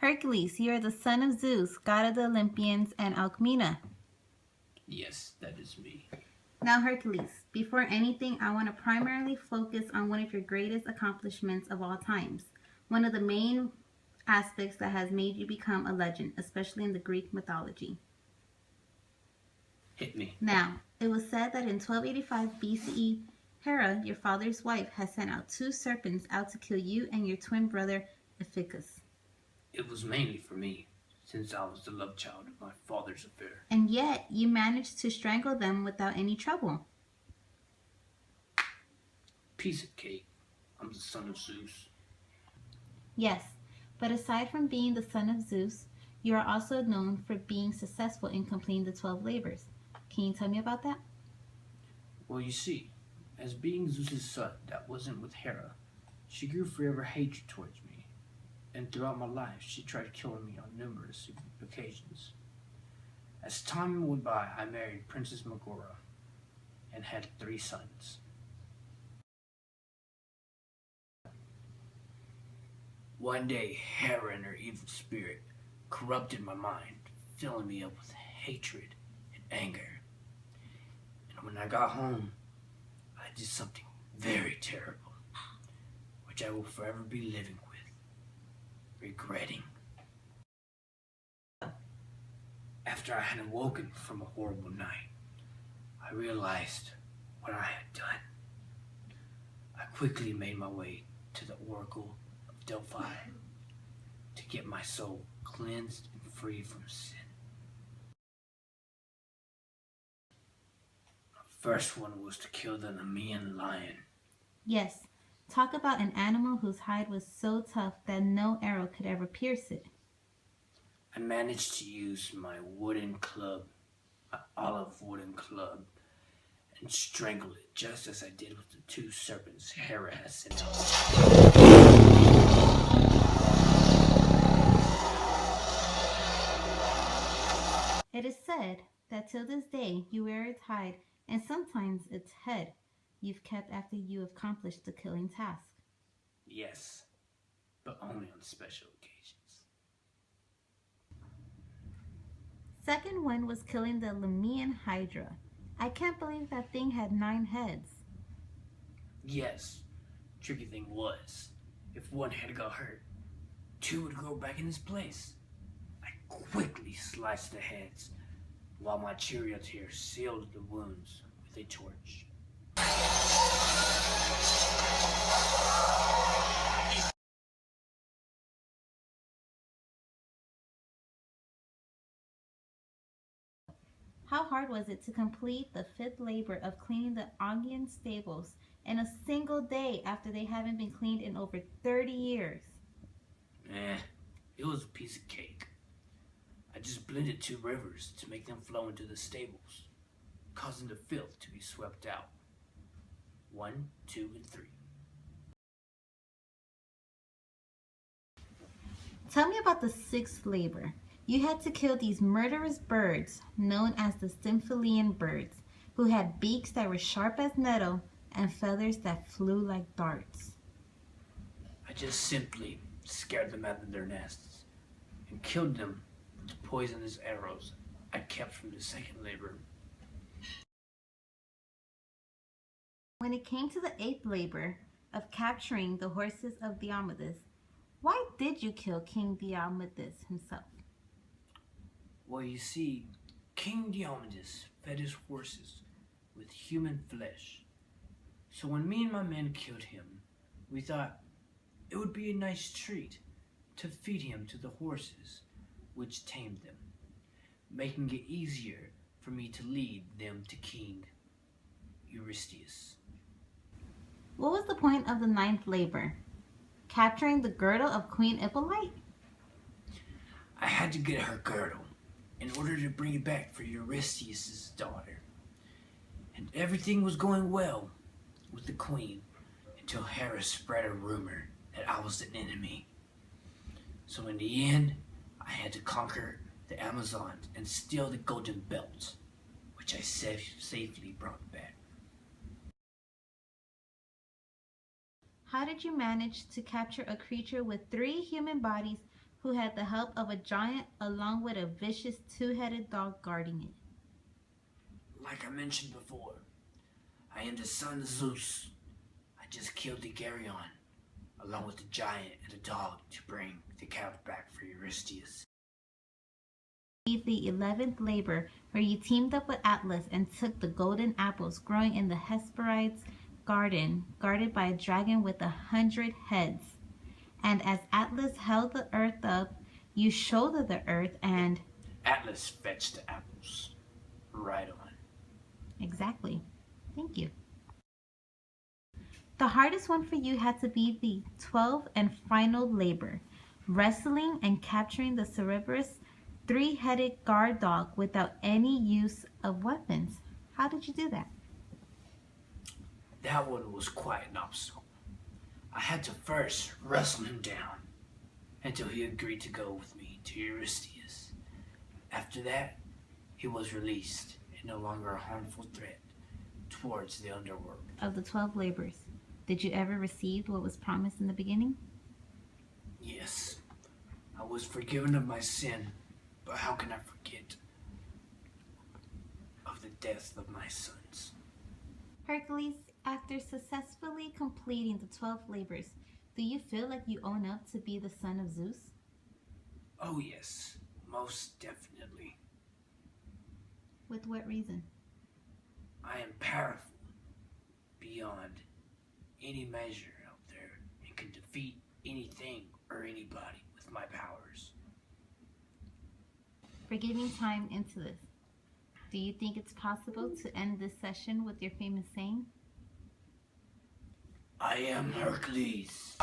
Hercules, you are the son of Zeus, god of the Olympians, and Alcmena. Yes, that is me. Now, Hercules, before anything, I want to primarily focus on one of your greatest accomplishments of all times. One of the main aspects that has made you become a legend, especially in the Greek mythology. Hit me. Now, it was said that in 1285 BCE, Hera, your father's wife, has sent out two serpents out to kill you and your twin brother, Iphitus. It was mainly for me, since I was the love child of my father's affair. And yet, you managed to strangle them without any trouble. Piece of cake. I'm the son of Zeus. Yes, but aside from being the son of Zeus, you are also known for being successful in completing the 12 labors. Can you tell me about that? Well, you see, as being Zeus's son that wasn't with Hera, she grew forever hatred towards me, and throughout my life she tried killing me on numerous occasions. As time went by, I married Princess Megara and had 3 sons. One day, Hera and her evil spirit corrupted my mind, filling me up with hatred and anger. And when I got home, I did something very terrible, which I will forever be living with, regretting. After I had awoken from a horrible night, I realized what I had done. I quickly made my way to the Oracle of Delphi to get my soul cleansed and free from sin. The first one was to kill the Nemean lion. Yes. Talk about an animal whose hide was so tough that no arrow could ever pierce it. I managed to use my olive wooden club, and strangle it just as I did with the 2 serpents Hera had sent out. It is said that till this day you wear its hide and sometimes its head you've kept after you have accomplished the killing task. Yes, but only on special occasions. Second one was killing the Nemean Hydra. I can't believe that thing had 9 heads. Yes, tricky thing was, if one head got hurt, 2 would grow back in its place. I quickly sliced the heads, while my charioteer sealed the wounds with a torch. How hard was it to complete the 5th labor of cleaning the Augean stables in a single day after they haven't been cleaned in over 30 years? It was a piece of cake. I just blended 2 rivers to make them flow into the stables, causing the filth to be swept out. 1, 2, and 3. Tell me about the 6th labor. You had to kill these murderous birds known as the Stymphalian birds, who had beaks that were sharp as nettle and feathers that flew like darts. I just simply scared them out of their nests and killed them with the poisonous arrows I kept from the 2nd labor. When it came to the 8th labor of capturing the horses of Diomedes, why did you kill King Diomedes himself? Well, you see, King Diomedes fed his horses with human flesh. So when me and my men killed him, we thought it would be a nice treat to feed him to the horses, which tamed them, making it easier for me to lead them to King Eurystheus. What was the point of the 9th labor? Capturing the girdle of Queen Hippolyte? I had to get her girdle in order to bring it back for Eurystheus' daughter. And everything was going well with the queen until Hera spread a rumor that I was an enemy. So in the end, I had to conquer the Amazons and steal the golden belt, which I safely brought back. How did you manage to capture a creature with 3 human bodies who had the help of a giant along with a vicious two-headed dog guarding it. Like I mentioned before, I am the son of Zeus. I just killed the Geryon, along with the giant and the dog, to bring the count back for Eurystheus. The 11th labor, where you teamed up with Atlas and took the golden apples growing in the Hesperides' garden, guarded by a dragon with 100 heads. And as Atlas held the earth up, you shouldered the earth and... Atlas fetched the apples. Right on. Exactly. Thank you. The hardest one for you had to be the 12th and final labor, wrestling and capturing the Cerberus three-headed guard dog without any use of weapons. How did you do that? That one was quite an obstacle. I had to first wrestle him down until he agreed to go with me to Eurystheus. After that, he was released and no longer a harmful threat towards the underworld. Of the 12 labors, did you ever receive what was promised in the beginning? Yes, I was forgiven of my sin, but how can I forget of the death of my sons? Hercules, after successfully completing the 12 labors, do you feel like you own up to be the son of Zeus? Oh yes, most definitely. With what reason? I am powerful beyond any measure out there and can defeat anything or anybody with my powers. For giving time into this, do you think it's possible to end this session with your famous saying? I am Hercules.